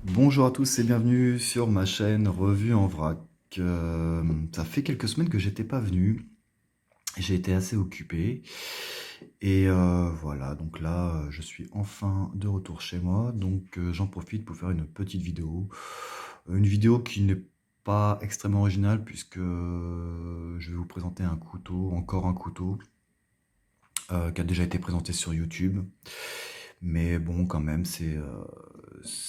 Bonjour à tous et bienvenue sur ma chaîne Revue en vrac. Ça fait quelques semaines que j'étais pas venu, j'ai été assez occupé et voilà, donc là je suis enfin de retour chez moi, donc j'en profite pour faire une petite vidéo. Une vidéo qui n'est pas extrêmement originale puisque je vais vous présenter un couteau, encore un couteau, qui a déjà été présenté sur YouTube. Mais bon, quand même, c'est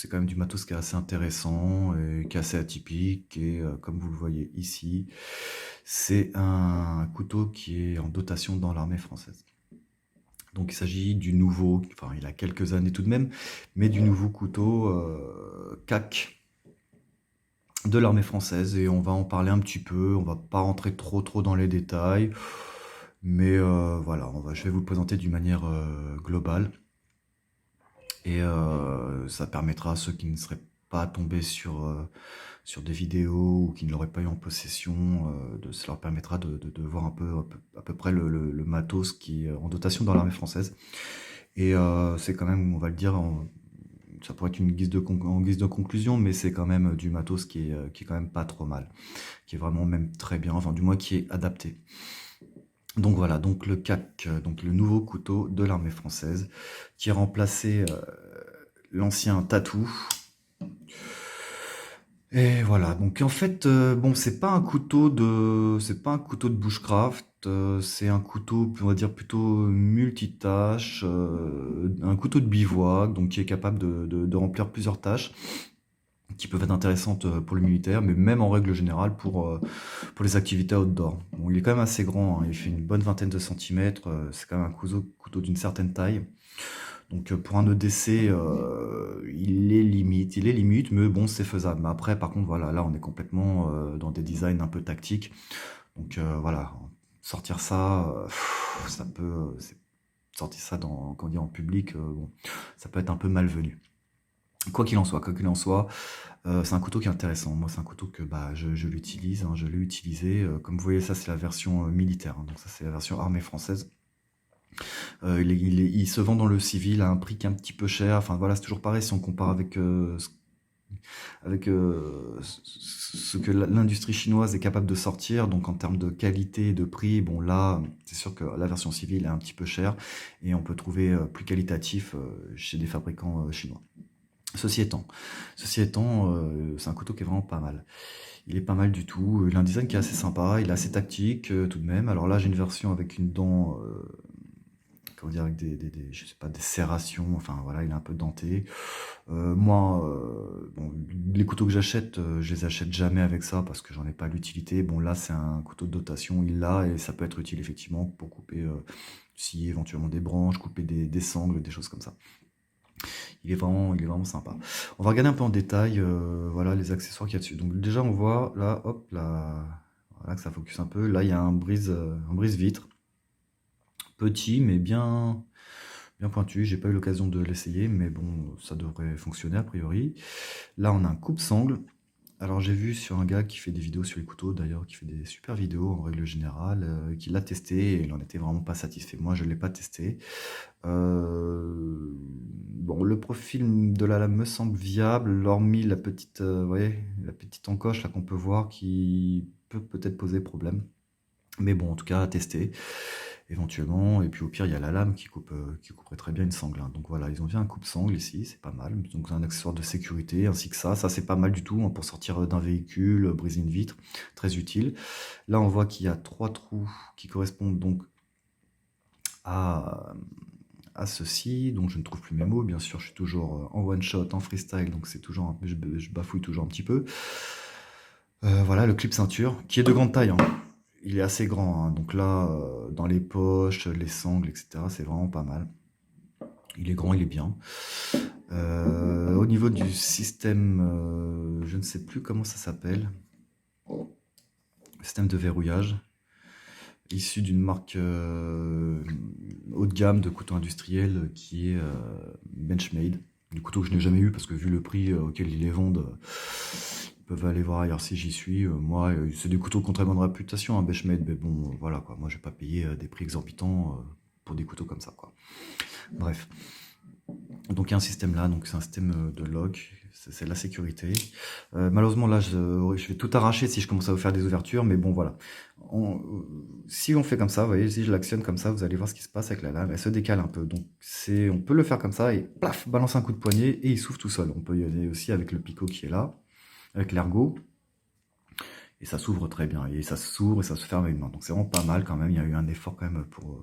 quand même du matos qui est assez intéressant et qui est assez atypique. Et comme vous le voyez ici, c'est un couteau qui est en dotation dans l'armée française. Donc il s'agit du nouveau, enfin il a quelques années tout de même, mais du nouveau couteau CAC de l'armée française. Et on va en parler un petit peu, on va pas rentrer trop dans les détails. Mais voilà, je vais vous le présenter d'une manière globale. Et ça permettra à ceux qui ne seraient pas tombés sur des vidéos ou qui ne l'auraient pas eu en possession, ça leur permettra de voir un peu, à peu près le matos qui est en dotation dans l'armée française. Et c'est quand même, on va le dire, ça pourrait être en guise de conclusion, mais c'est quand même du matos qui est quand même pas trop mal, qui est vraiment même très bien, enfin du moins qui est adapté. Donc voilà, donc le CAC, donc le nouveau couteau de l'armée française, qui a remplacé l'ancien tatou. Et voilà, donc en fait, bon, c'est pas un couteau de bushcraft, c'est un couteau, on va dire plutôt multitâche, un couteau de bivouac, donc qui est capable de remplir plusieurs tâches, qui peuvent être intéressantes pour le militaire, mais même en règle générale pour les activités outdoor. Bon, il est quand même assez grand, hein, il fait une bonne vingtaine de centimètres, c'est quand même un couteau d'une certaine taille. Donc pour un EDC, il est limite, mais bon, c'est faisable. Mais après, par contre, voilà, là, on est complètement dans des designs un peu tactiques. Donc voilà, sortir ça, ça peut, sortir ça quand on dit en public, bon, ça peut être un peu malvenu. Quoi qu'il en soit, c'est un couteau qui est intéressant. Moi, c'est un couteau que bah, je l'utilise, hein, je l'ai utilisé. Comme vous voyez, ça, c'est la version militaire, hein, donc ça, c'est la version armée française. Il se vend dans le civil à un prix qui est un petit peu cher. Enfin voilà, c'est toujours pareil si on compare avec ce que l'industrie chinoise est capable de sortir. Donc en termes de qualité et de prix, bon là, c'est sûr que la version civile est un petit peu chère et on peut trouver plus qualitatif chez des fabricants chinois. Ceci étant, c'est un couteau qui est vraiment pas mal. Il est pas mal du tout. Il a un design qui est assez sympa, il est assez tactique tout de même. Alors là, j'ai une version avec une dent comment dire, avec je sais pas, des serrations, enfin voilà, il est un peu denté. Moi, bon, les couteaux que j'achète, je les achète jamais avec ça parce que j'en ai pas l'utilité. Bon, là, c'est un couteau de dotation, il l'a et ça peut être utile effectivement pour couper, scier éventuellement des branches, couper des sangles, des choses comme ça. Il est vraiment sympa. On va regarder un peu en détail, voilà, les accessoires qu'il y a dessus. Donc déjà, on voit là, hop, là, voilà que ça focus un peu. Là, il y a un brise-vitre, petit mais bien pointu. J'ai pas eu l'occasion de l'essayer, mais bon, ça devrait fonctionner a priori. Là, on a un coupe-sangle. Alors, j'ai vu sur un gars qui fait des vidéos sur les couteaux, d'ailleurs, qui fait des super vidéos en règle générale, qui l'a testé et il en était vraiment pas satisfait. Moi, je l'ai pas testé. Bon, le profil de la lame me semble viable, hormis la petite, vous voyez, la petite encoche là qu'on peut voir qui peut peut-être poser problème. Mais bon, en tout cas, à tester éventuellement. Et puis au pire, il y a la lame qui couperait très bien une sangle, hein. Donc voilà, ils ont fait un coupe-sangle ici, c'est pas mal. Donc c'est un accessoire de sécurité ainsi que ça. Ça, c'est pas mal du tout, hein, pour sortir d'un véhicule, briser une vitre, très utile. Là, on voit qu'il y a 3 trous qui correspondent donc à, à ceci. Donc je ne trouve plus mes mots. Bien sûr, je suis toujours en one shot, en freestyle, donc c'est toujours je bafouille toujours un petit peu. Voilà le clip ceinture qui est de grande taille, hein. Il est assez grand, hein. Donc là, dans les poches, les sangles, etc., c'est vraiment pas mal. Il est grand, il est bien. Au niveau du système, je ne sais plus comment ça s'appelle. Système de verrouillage, issu d'une marque haut de gamme de couteaux industriels qui est Benchmade. Du couteau que je n'ai jamais eu parce que vu le prix auquel ils les vendent, ils peuvent aller voir ailleurs si j'y suis. Moi, c'est des couteaux qui ont très bonne réputation, hein, Benchmade, mais bon, voilà quoi. Moi, je vais pas payer des prix exorbitants pour des couteaux comme ça, quoi. Bref. Donc il y a un système là, donc c'est un système de lock, c'est la sécurité. Malheureusement là, je vais tout arracher si je commence à vous faire des ouvertures, mais bon voilà. Si on fait comme ça, vous voyez, si je l'actionne comme ça, vous allez voir ce qui se passe avec la lame, elle se décale un peu. Donc on peut le faire comme ça et plaf, balance un coup de poignet et il s'ouvre tout seul. On peut y aller aussi avec le picot qui est là, avec l'ergot. Et ça s'ouvre très bien, et ça s'ouvre et ça se ferme avec une main. Donc c'est vraiment pas mal quand même, il y a eu un effort quand même pour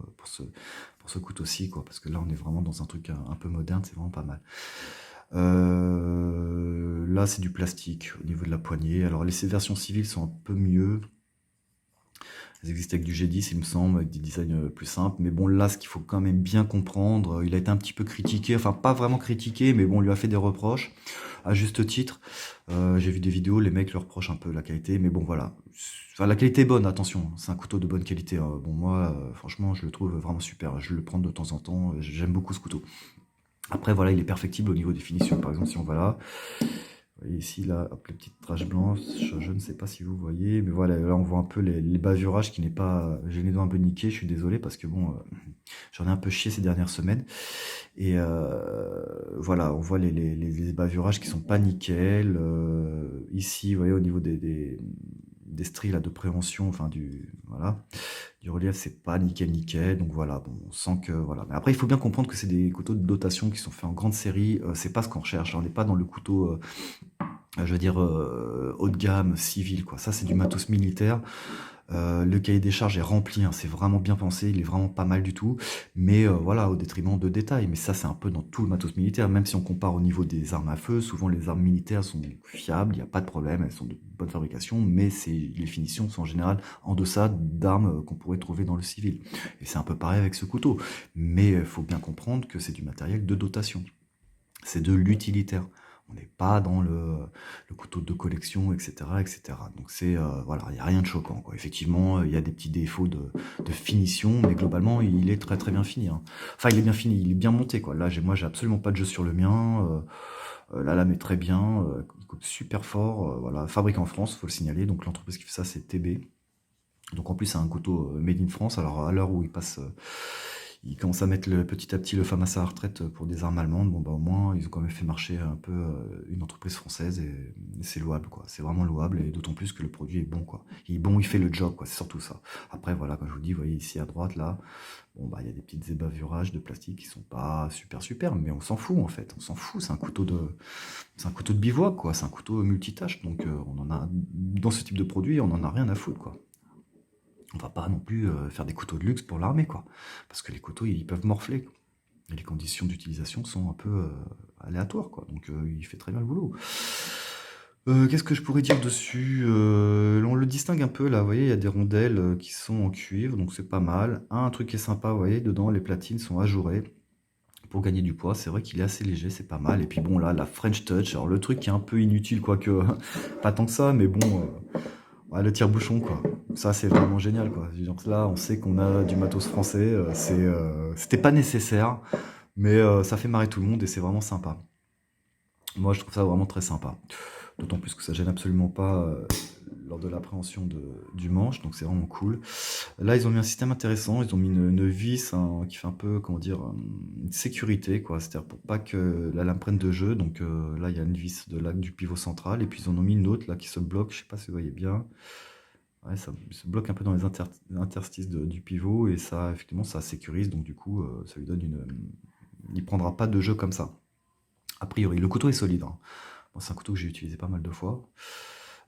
ce couteau-ci, quoi, parce que là on est vraiment dans un truc un peu moderne, c'est vraiment pas mal. Là c'est du plastique au niveau de la poignée, alors les versions civiles sont un peu mieux, elles existent avec du G10 il me semble, avec des designs plus simples, mais bon là ce qu'il faut quand même bien comprendre, il a été un petit peu critiqué, enfin pas vraiment critiqué, mais bon on lui a fait des reproches, à juste titre. J'ai vu des vidéos, les mecs leur reprochent un peu la qualité, mais bon voilà. Enfin, la qualité est bonne, attention, c'est un couteau de bonne qualité, hein. Bon moi, franchement, je le trouve vraiment super, je le prends de temps en temps, j'aime beaucoup ce couteau. Après voilà, il est perfectible au niveau des finitions, par exemple si on va là, vous voyez ici, là, hop, les petites taches blanches, je ne sais pas si vous voyez, mais voilà, là on voit un peu les bavurages qui n'est pas... J'ai les doigts un peu niqués, je suis désolé, parce que bon, j'en ai un peu chié ces dernières semaines, et voilà, on voit les bavurages qui sont pas nickel, ici, vous voyez, au niveau des stries là, de préhension, enfin voilà, du relief, c'est pas nickel nickel, donc voilà, bon, on sent que voilà. Mais après, il faut bien comprendre que c'est des couteaux de dotation qui sont faits en grande série, c'est pas ce qu'on recherche, on n'est pas dans le couteau je veux dire, haut de gamme, civil, quoi. Ça, c'est du matos militaire. Le cahier des charges est rempli, hein, c'est vraiment bien pensé, il est vraiment pas mal du tout. Mais voilà, au détriment de détails. Mais ça, c'est un peu dans tout le matos militaire. Même si on compare au niveau des armes à feu, souvent les armes militaires sont fiables, il n'y a pas de problème, elles sont de bonne fabrication, mais les finitions sont en général en deçà d'armes qu'on pourrait trouver dans le civil. Et c'est un peu pareil avec ce couteau. Mais il faut bien comprendre que c'est du matériel de dotation. C'est de l'utilitaire. On n'est pas dans le couteau de collection, etc., etc. Donc c'est voilà, il n'y a rien de choquant, quoi. Effectivement, il y a des petits défauts de finition, mais globalement, il est très très bien fini, hein. Enfin, il est bien fini, il est bien monté, quoi. Là, moi, j'ai absolument pas de jeu sur le mien. La lame est très bien, il coupe super fort. Voilà, fabriqué en France, faut le signaler. Donc l'entreprise qui fait ça, c'est TB. Donc en plus, c'est un couteau made in France. Alors à l'heure où il commence à mettre petit à petit le FAMAS à la retraite pour des armes allemandes, bon bah au moins ils ont quand même fait marcher un peu une entreprise française et c'est louable, quoi. C'est vraiment louable, et d'autant plus que le produit est bon, quoi. Il est bon, il fait le job, quoi. C'est surtout ça. Après voilà, comme je vous dis, vous voyez ici à droite là, bon bah il y a des petites ébavurages de plastique qui sont pas super super, mais on s'en fout en fait. On s'en fout. C'est un couteau de bivouac, quoi. C'est un couteau multitâche, donc on en a dans ce type de produit, on en a rien à foutre, quoi. On va pas non plus faire des couteaux de luxe pour l'armée, quoi. Parce que les couteaux, ils peuvent morfler, quoi. Et les conditions d'utilisation sont un peu aléatoires, quoi. Donc il fait très bien le boulot. Qu'est-ce que je pourrais dire dessus? On le distingue un peu là, vous voyez, il y a des rondelles qui sont en cuivre, donc c'est pas mal. Un truc qui est sympa, vous voyez, dedans, les platines sont ajourées pour gagner du poids. C'est vrai qu'il est assez léger, c'est pas mal. Et puis bon, là, la French Touch, alors le truc qui est un peu inutile, quoique pas tant que ça, mais bon, ouais, le tire-bouchon, quoi. Ça, c'est vraiment génial, quoi. Donc là, on sait qu'on a du matos français. C'était pas nécessaire, mais ça fait marrer tout le monde et c'est vraiment sympa. Moi, je trouve ça vraiment très sympa. D'autant plus que ça gêne absolument pas lors de l'appréhension du manche, donc c'est vraiment cool. Là, ils ont mis un système intéressant. Ils ont mis une vis hein, qui fait un peu, comment dire, une sécurité, quoi. C'est-à-dire pour pas que la lame prenne de jeu. Donc là, il y a une vis du pivot central, et puis ils en ont mis une autre là qui se bloque. Je sais pas si vous voyez bien. Ouais, ça se bloque un peu dans les interstices du pivot, et ça, effectivement, ça sécurise, donc du coup, ça lui donne il prendra pas de jeu comme ça. A priori, le couteau est solide, hein. Bon, c'est un couteau que j'ai utilisé pas mal de fois.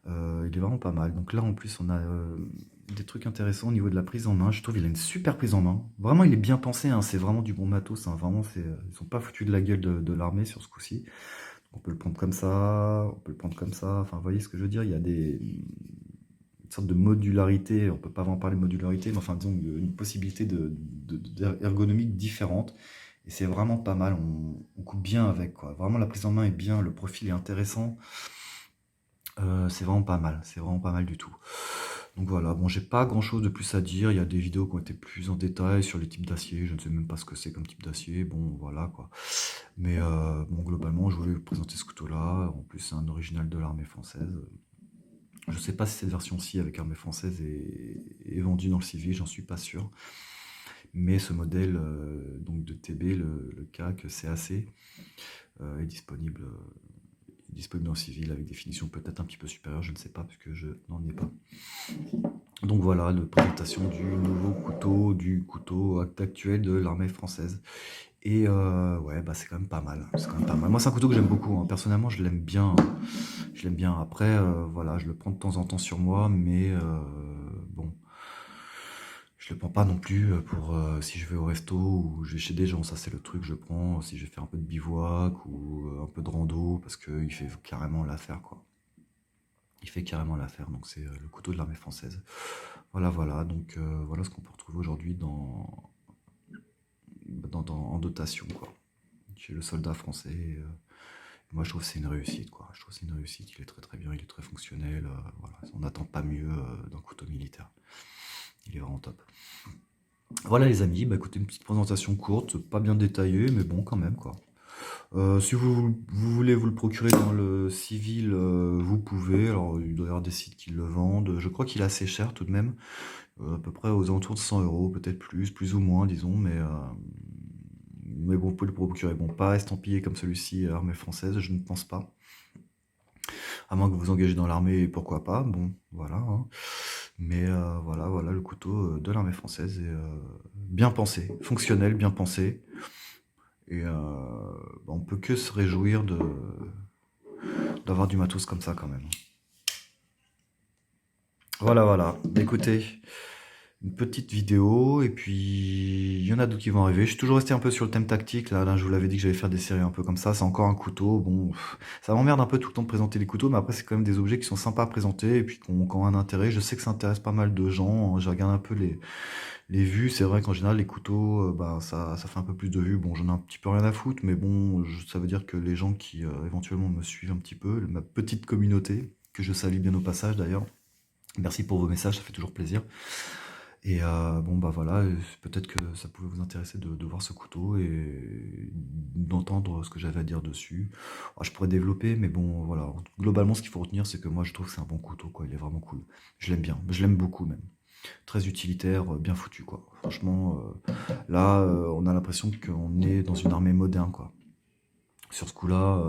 Il est vraiment pas mal. Donc là, en plus, on a des trucs intéressants au niveau de la prise en main. Je trouve qu'il a une super prise en main. Vraiment, il est bien pensé, hein. C'est vraiment du bon matos, hein. Vraiment, ils sont pas foutus de la gueule de l'armée sur ce coup-ci. On peut le prendre comme ça, on peut le prendre comme ça. Enfin, vous voyez ce que je veux dire? Il y a une sorte de modularité. On peut pas vraiment parler de modularité, mais enfin, disons, une possibilité d'ergonomique différente. Et c'est vraiment pas mal. On coupe bien avec, quoi. Vraiment, la prise en main est bien, le profil est intéressant. C'est vraiment pas mal, c'est vraiment pas mal du tout. Donc voilà, bon, j'ai pas grand chose de plus à dire. Il y a des vidéos qui ont été plus en détail sur les types d'acier. Je ne sais même pas ce que c'est comme type d'acier. Bon, voilà quoi. Mais bon, globalement, je voulais vous présenter ce couteau-là. En plus, c'est un original de l'armée française. Je sais pas si cette version-ci avec armée française est vendue dans le civil, j'en suis pas sûr. mais ce modèle donc de TB, le CAC CAC, est disponible en civil avec des finitions peut-être un petit peu supérieures, je ne sais pas, parce que je n'en ai pas. Donc voilà, la présentation du couteau actuel de l'armée française. Et ouais, bah c'est quand même pas mal. C'est quand même pas mal. Moi, c'est un couteau que j'aime beaucoup, hein. Personnellement, je l'aime bien. Je l'aime bien. Après, voilà, je le prends de temps en temps sur moi, mais bon, je le prends pas non plus pour si je vais au resto ou je vais chez des gens. Ça, c'est le truc que je prends si je vais faire un peu de bivouac ou un peu de rando, parce qu'il fait carrément l'affaire, quoi. Il fait carrément l'affaire. Donc, c'est le couteau de l'armée française. Voilà, voilà. Donc, voilà ce qu'on peut retrouver aujourd'hui en dotation, quoi. Chez le soldat français. Moi, je trouve que c'est une réussite, quoi. Je trouve que c'est une réussite. Il est très très bien, il est très fonctionnel. Voilà. On n'attend pas mieux d'un couteau militaire. Il est vraiment top. Voilà les amis, bah écoutez, une petite présentation courte, pas bien détaillée, mais bon quand même quoi. Si vous voulez vous le procurer dans le civil, vous pouvez. Alors il doit y avoir des sites qui le vendent. Je crois qu'il est assez cher tout de même, à peu près aux alentours de 100 euros, peut-être plus ou moins disons, mais bon, vous pouvez le procurer. Bon, pas estampillé comme celui-ci, armée française, je ne pense pas. À moins que vous vous engagez dans l'armée, pourquoi pas, bon, voilà, hein. Mais voilà, voilà le couteau de l'armée française est bien pensé, fonctionnel, bien pensé. Et on peut que se réjouir d'avoir du matos comme ça quand même. Voilà, voilà. Écoutez, une petite vidéo, et puis il y en a d'autres qui vont arriver. Je suis toujours resté un peu sur le thème tactique, là je vous l'avais dit que j'allais faire des séries un peu comme ça, c'est encore un couteau, bon, ça m'emmerde un peu tout le temps de présenter des couteaux, mais après c'est quand même des objets qui sont sympas à présenter, et puis qui ont un intérêt. Je sais que ça intéresse pas mal de gens, je regarde un peu les vues, c'est vrai qu'en général les couteaux, bah, ça fait un peu plus de vues, bon j'en ai un petit peu rien à foutre, mais bon, ça veut dire que les gens qui éventuellement me suivent un petit peu, ma petite communauté, que je salue bien au passage d'ailleurs, merci pour vos messages, ça fait toujours plaisir. Et bon bah voilà, peut-être que ça pouvait vous intéresser de voir ce couteau et d'entendre ce que j'avais à dire dessus. Je pourrais développer, mais bon voilà, globalement ce qu'il faut retenir, c'est que moi je trouve que c'est un bon couteau, quoi. Il est vraiment cool. Je l'aime bien, je l'aime beaucoup même. Très utilitaire, bien foutu, quoi. Franchement, là on a l'impression qu'on est dans une armée moderne, quoi. Sur ce coup-là,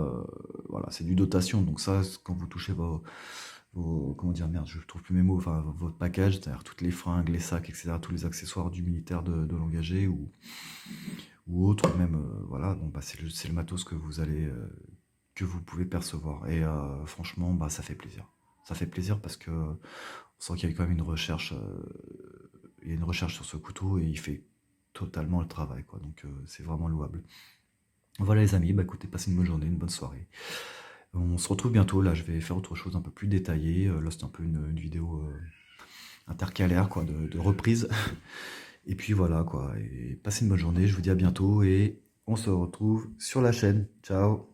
voilà, c'est du dotation, donc ça, quand vous touchez comment dire, merde, je trouve plus mes mots, enfin, votre package, c'est-à-dire toutes les fringues, les sacs, etc., tous les accessoires du militaire de l'engagé ou autre, même, voilà, bon, bah, c'est le matos que que vous pouvez percevoir. Et franchement, bah, ça fait plaisir. Ça fait plaisir parce que on sent qu'il y a quand même une recherche, il y a une recherche sur ce couteau et il fait totalement le travail, quoi. Donc c'est vraiment louable. Voilà les amis, bah écoutez, passez une bonne journée, une bonne soirée. On se retrouve bientôt, là je vais faire autre chose un peu plus détaillé. Là c'est un peu une vidéo intercalaire, quoi, de reprise. Et puis voilà, quoi. Et passez une bonne journée, je vous dis à bientôt et on se retrouve sur la chaîne. Ciao!